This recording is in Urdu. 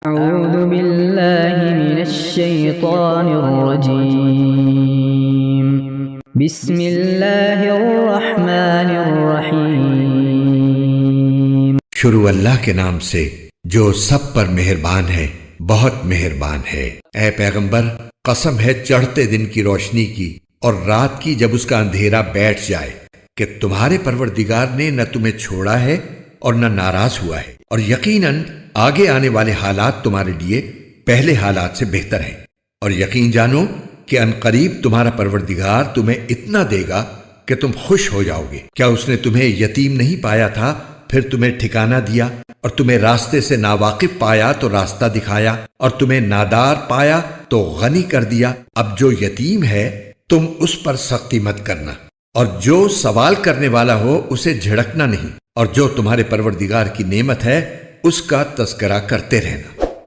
أعوذ بالله من الشيطان الرجيم بسم الله الرحمن الرحيم شروع اللہ کے نام سے جو سب پر مہربان ہے، بہت مہربان ہے۔ اے پیغمبر، قسم ہے چڑھتے دن کی روشنی کی اور رات کی جب اس کا اندھیرا بیٹھ جائے کہ تمہارے پروردگار نے نہ تمہیں چھوڑا ہے اور نہ ناراض ہوا ہے، اور یقیناً آگے آنے والے حالات تمہارے لیے پہلے حالات سے بہتر ہیں، اور یقین جانو کہ عنقریب تمہارا پروردگار تمہیں اتنا دے گا کہ تم خوش ہو جاؤ گے۔ کیا اس نے تمہیں یتیم نہیں پایا تھا پھر تمہیں ٹھکانہ دیا، اور تمہیں راستے سے ناواقف پایا تو راستہ دکھایا، اور تمہیں نادار پایا تو غنی کر دیا؟ اب جو یتیم ہے تم اس پر سختی مت کرنا، اور جو سوال کرنے والا ہو اسے جھڑکنا نہیں، اور جو تمہارے پروردگار کی نعمت ہے اس کا تذکرہ کرتے رہنا۔